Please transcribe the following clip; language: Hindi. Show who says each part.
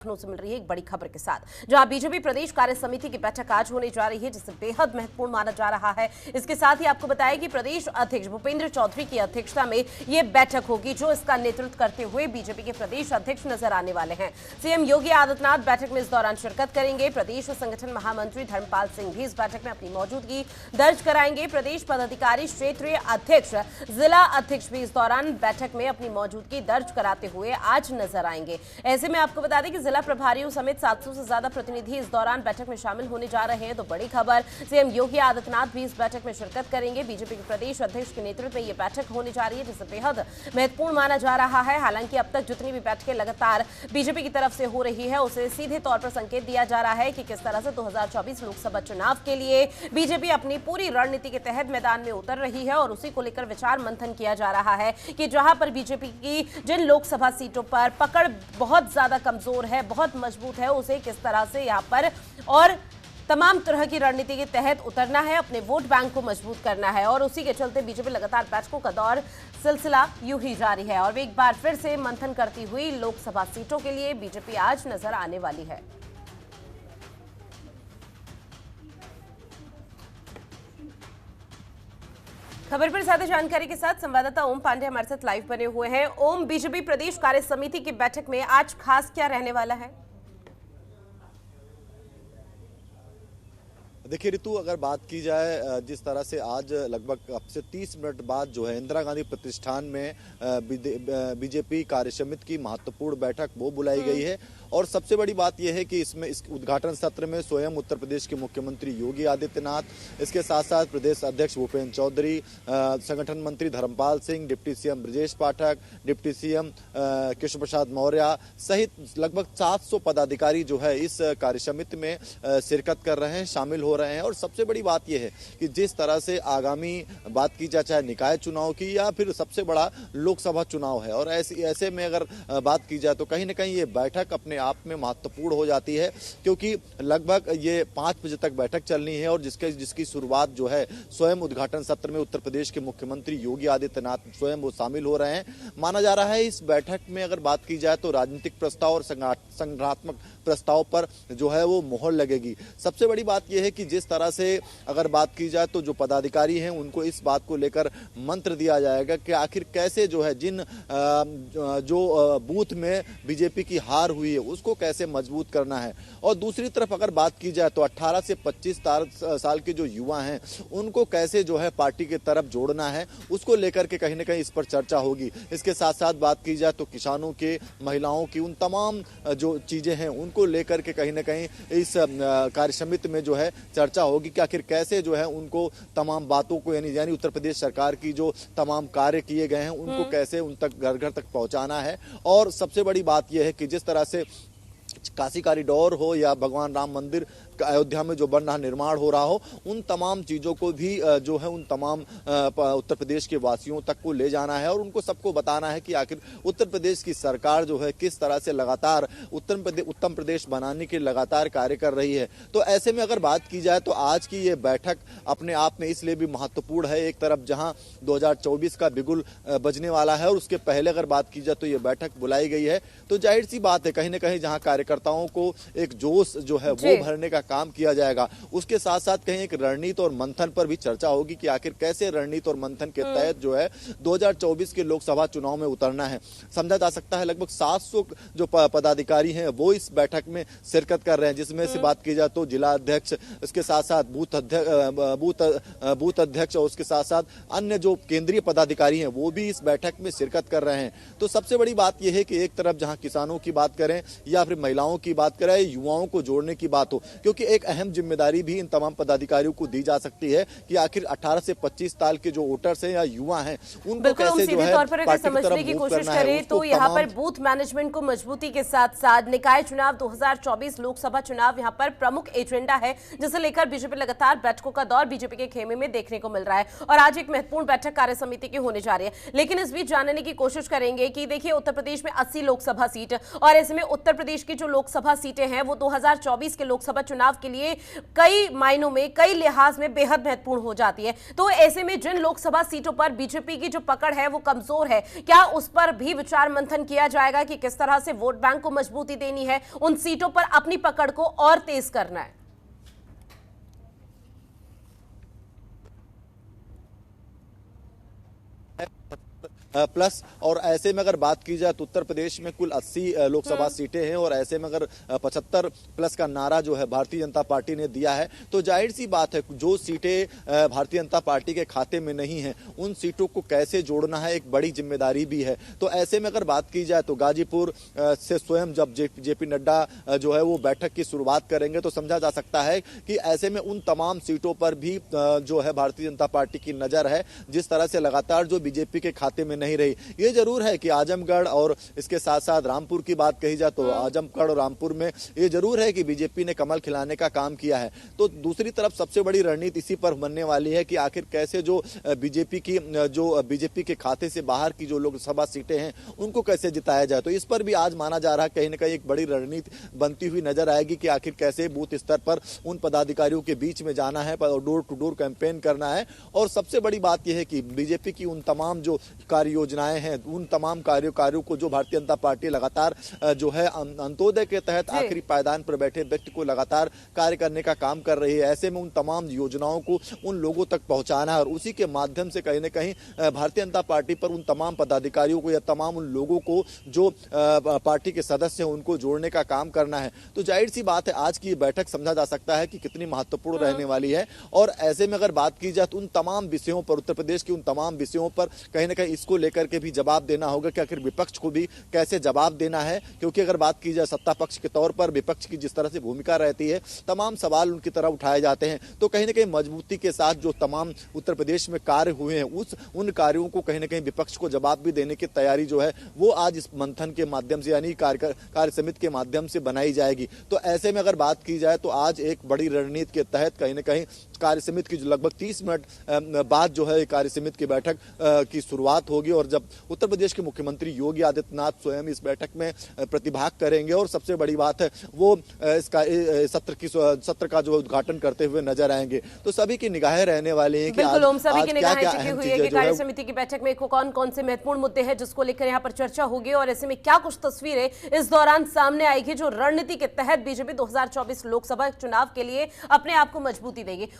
Speaker 1: लखनऊ से मिल रही है एक बड़ी खबर के साथ, जहां बीजेपी प्रदेश कार्य समिति की बैठक आज होने जा रही है, जिसे बेहद महत्वपूर्ण माना जा रहा है। इसके साथ ही आपको बताया कि प्रदेश अध्यक्ष भूपेंद्र चौधरी की अध्यक्षता में यह बैठक होगी, जो इसका नेतृत्व करते हुए बीजेपी के प्रदेश अध्यक्ष नजर आने वाले हैं। सीएम योगी आदित्यनाथ बैठक में इस दौरान शिरकत करेंगे। प्रदेश संगठन महामंत्री धर्मपाल सिंह भी इस बैठक में अपनी मौजूदगी दर्ज कराएंगे। प्रदेश पदाधिकारी, क्षेत्रीय अध्यक्ष, जिला अध्यक्ष भी इस दौरान बैठक में अपनी मौजूदगी दर्ज कराते हुए आज नजर आएंगे। ऐसे में आपको बता दें कि जिला प्रभारियों समेत 700 से ज्यादा प्रतिनिधि इस दौरान बैठक में शामिल होने जा रहे हैं। तो बड़ी खबर, सीएम योगी आदित्यनाथ भी इस बैठक में शिरकत करेंगे। बीजेपी के प्रदेश अध्यक्ष के नेतृत्व में यह बैठक होने जा रही है, जिसे बेहद महत्वपूर्ण माना जा रहा है। हालांकि अब तक जितनी भी बैठकें लगातार बीजेपी की तरफ से हो रही है, उसे सीधे तौर पर संकेत दिया जा रहा है कि किस तरह से 2024 लोकसभा चुनाव के लिए बीजेपी अपनी पूरी रणनीति के तहत मैदान में उतर रही है और उसी को लेकर विचार मंथन किया जा रहा है कि जहां पर बीजेपी की जिन लोकसभा सीटों पर पकड़ बहुत ज्यादा कमजोर है, बहुत मजबूत है, उसे किस तरह से यहां पर और तमाम तरह की रणनीति के तहत उतरना है, अपने वोट बैंक को मजबूत करना है। और उसी के चलते बीजेपी लगातार बैठकों का दौर सिलसिला यूं ही जारी है और एक बार फिर से मंथन करती हुई लोकसभा सीटों के लिए बीजेपी आज नजर आने वाली है। खबर पर ज्यादा जानकारी के साथ संवाददाता ओम पांडे हमारे साथ लाइव बने हुए हैं। ओम, बीजेपी प्रदेश कार्य समिति की बैठक में आज खास क्या रहने वाला है?
Speaker 2: देखिए ऋतु, अगर बात की जाए जिस तरह से आज लगभग अब से 30 मिनट बाद जो है इंदिरा गांधी प्रतिष्ठान में बीजेपी कार्य समिति की महत्वपूर्ण बैठक वो बुलाई गई है। और सबसे बड़ी बात यह है कि इसमें इस उद्घाटन सत्र में स्वयं उत्तर प्रदेश के मुख्यमंत्री योगी आदित्यनाथ, इसके साथ साथ प्रदेश अध्यक्ष भूपेंद्र चौधरी, संगठन मंत्री Dharmpal Singh, deputy CM Brajesh Pathak, deputy CM Krishna Prasad Maurya सहित लगभग 700 पदाधिकारी जो है इस कार्य समिति में शिरकत कर रहे हैं, शामिल हो रहे हैं। और सबसे बड़ी बात यह है कि जिस तरह से आगामी बात की जाए चाहे निकाय चुनाव की या फिर सबसे बड़ा लोकसभा चुनाव है, और ऐसे में अगर बात की जाए तो कहीं ना कहीं ये बैठक अपने आप में महत्वपूर्ण हो जाती है, क्योंकि लगभग ये 5 बजे तक बैठक चलनी है और जिसकी शुरुआत जो है स्वयं उद्घाटन सत्र में उत्तर प्रदेश के मुख्यमंत्री योगी आदित्यनाथ स्वयं वो शामिल हो रहे हैं। माना जा रहा है इस बैठक में अगर बात की जाए तो राजनीतिक प्रस्ताव और संगठनात्मक प्रस्ताव पर जो है वो मोहर लगेगी। सबसे बड़ी बात यह है कि जिस तरह से अगर बात की जाए तो जो पदाधिकारी हैं उनको इस बात को लेकर मंत्र दिया जाएगा कि आखिर कैसे जो है जिन जो बूथ में बीजेपी की हार हुई है उसको कैसे मजबूत करना है। और दूसरी तरफ अगर बात की जाए तो 18 से 25 साल के जो युवा हैं उनको कैसे जो है पार्टी के तरफ जोड़ना है, उसको लेकर के कहीं ना कहीं इस पर चर्चा होगी। इसके साथ साथ बात की जाए तो किसानों के, महिलाओं की, उन तमाम जो चीजें हैं उनको लेकर के कहीं ना कहीं इस कार्य समिति में जो है चर्चा होगी कि आखिर कैसे जो है उनको तमाम बातों को यानी उत्तर प्रदेश सरकार की जो तमाम कार्य किए गए हैं उनको कैसे उन तक घर घर तक पहुंचाना है। और सबसे बड़ी बात यह है कि जिस तरह से काशी कॉरिडोर हो या भगवान राम मंदिर अयोध्या में जो बन रहा निर्माण हो रहा हो, उन तमाम चीजों को भी जो है उन तमाम उत्तर प्रदेश के वासियों तक को ले जाना है और उनको सबको बताना है कि आखिर उत्तर प्रदेश की सरकार जो है किस तरह से लगातार उत्तम प्रदेश बनाने के लगातार कार्य कर रही है। तो ऐसे में अगर बात की जाए तो आज की ये बैठक अपने आप में इसलिए भी महत्वपूर्ण है। एक तरफ जहां 2024 का बिगुल बजने वाला है और उसके पहले अगर बात की जाए तो ये बैठक बुलाई गई है, तो जाहिर सी बात है कहीं ना कहीं जहां कार्यकर्ताओं को एक जोश जो है वो भरने का काम किया जाएगा, उसके साथ साथ कहीं एक रणनीति और मंथन पर भी चर्चा होगी कि आखिर कैसे रणनीति और मंथन के तहत जो है 2024 के लोकसभा चुनाव में उतरना है। समझा जा सकता है लगभग 700 जो पदाधिकारी हैं वो इस बैठक में शिरकत कर रहे हैं, जिसमें से बात की जाए तो जिला अध्यक्ष, इसके साथ साथ बूथ अध्यक्ष और उसके साथ साथ अन्य जो केंद्रीय पदाधिकारी हैं वो भी इस बैठक में शिरकत कर रहे हैं। तो सबसे बड़ी बात यह है कि एक तरफ जहां किसानों की बात करें या फिर महिलाओं की बात करें, युवाओं को जोड़ने की बात हो, क्योंकि एक अहम जिम्मेदारी भी इन तमाम पदाधिकारियों को दी जा सकती है कि आखिर 18 से 25 साल के जो वोटर्स हैं या युवा हैं उनको कैसे जो है
Speaker 1: तौर पर अगर समझने की कोशिश करें तो यहाँ पर बूथ मैनेजमेंट को मजबूती के साथ साथ निकाय चुनाव 2024 लोकसभा चुनाव यहाँ पर प्रमुख एजेंडा है, जिसे लेकर बीजेपी लगातार बैठकों का दौर बीजेपी के खेमे में देखने को मिल रहा है। और आज एक महत्वपूर्ण बैठक कार्य समिति की होने जा रही है, लेकिन इस बीच जानने की कोशिश करेंगे कि देखिए उत्तर प्रदेश में 80 लोकसभा सीट और ऐसे में उत्तर प्रदेश की जो लोकसभा सीटें हैं वो 2024 के लोकसभा चुनाव चुनाव के लिए कई मायनों में, कई लिहाज में बेहद महत्वपूर्ण हो जाती है। तो ऐसे में जिन लोकसभा सीटों पर बीजेपी की जो पकड़ है वो कमजोर है, क्या उस पर भी विचार मंथन किया जाएगा कि किस तरह से वोट बैंक को मजबूती देनी है, उन सीटों पर अपनी पकड़ को और तेज करना है?
Speaker 2: प्लस और ऐसे में अगर बात की जाए तो उत्तर प्रदेश में कुल 80 लोकसभा सीटें हैं और ऐसे में अगर 75 प्लस का नारा जो है भारतीय जनता पार्टी ने दिया है, तो जाहिर सी बात है जो सीटें भारतीय जनता पार्टी के खाते में नहीं हैं उन सीटों को कैसे जोड़ना है एक बड़ी जिम्मेदारी भी है। तो ऐसे में अगर बात की जाए तो गाजीपुर से स्वयं जब जेपी नड्डा जो है वो बैठक की शुरुआत करेंगे तो समझा जा सकता है कि ऐसे में उन तमाम सीटों पर भी जो है भारतीय जनता पार्टी की नजर है, जिस तरह से लगातार जो बीजेपी के खाते में नहीं रही। ये जरूर है कि आजमगढ़ और इसके साथ साथ रामपुर की बात कही जाए तो आजमगढ़ और रामपुर में ये जरूर है कि बीजेपी ने कमल खिलाने का काम किया है। तो दूसरी तरफ सबसे बड़ी रणनीति इसी पर बनने वाली है कि आखिर कैसे जो बीजेपी के खाते से बाहर की जो लोकसभा सीटें हैं उनको कैसे जिताया जाए। तो इस पर भी आज माना जा रहा है कहीं ना कहीं एक बड़ी रणनीति बनती हुई नजर आएगी कि आखिर कैसे बूथ स्तर पर उन पदाधिकारियों के बीच में जाना है, डोर टू डोर कैंपेन करना है। और सबसे बड़ी बात यह है कि बीजेपी की उन तमाम जो कार्य योजनाएं हैं उन तमाम कार्यों को जो भारतीय जनता पार्टी लगातार जो है अंत्योदय के तहत आखिरी पायदान पर बैठे व्यक्ति को लगातार कार्य करने का काम कर रही है। ऐसे में उन तमाम योजनाओं को उन लोगों तक पहुंचाना है और उसी के माध्यम से कहीं ना कहीं भारतीय जनता पार्टी पर उन तमाम पदाधिकारियों को या तमाम उन लोगों को जो पार्टी के सदस्य हैं उनको जोड़ने का काम करना है। तो जाहिर सी बात है आज की बैठक समझा जा सकता है कि कितनी महत्वपूर्ण रहने वाली है। और ऐसे में अगर बात की जाए तो उन तमाम विषयों पर, उत्तर प्रदेश के उन तमाम विषयों पर कहीं ना कहीं इसको लेकर के भी जवाब देना होगा कि आखिर विपक्ष को भी कैसे जवाब देना है। क्योंकि अगर बात की जाए सत्ता पक्ष के तौर पर विपक्ष की जिस तरह से भूमिका रहती है, तमाम सवाल उनकी तरफ उठाए जाते हैं, तो कहीं ना कहीं मजबूती के साथ जो तमाम उत्तर प्रदेश में कार्य हुए हैं उन कार्यों को कहीं ना कहीं विपक्ष को जवाब भी देने की तैयारी जो है वो आज इस मंथन के माध्यम से यानी कार्य समिति के माध्यम से बनाई जाएगी। तो ऐसे में अगर बात की जाए तो आज एक बड़ी रणनीति के तहत कहीं ना कहीं कार्य समिति की जो लगभग 30 मिनट बाद जो है कार्य समिति की बैठक की शुरुआत होगी और जब उत्तर प्रदेश के मुख्यमंत्री योगी आदित्यनाथ स्वयं इस बैठक में प्रतिभाग करेंगे और सबसे बड़ी बात है वो इसका सत्र का जो उद्घाटन करते हुए नजर आएंगे। तो सभी की निगाहें रहने वाली हैं कि आज क्या क्या अहम चीजें जो
Speaker 1: कार्य समिति की बैठक में कौन कौन से महत्वपूर्ण मुद्दे हैं जिसको लेकर यहाँ पर चर्चा होगी और ऐसे में क्या कुछ तस्वीरें इस दौरान सामने आएगी जो रणनीति के तहत बीजेपी 2024 लोकसभा चुनाव के लिए अपने आप को मजबूती देगी।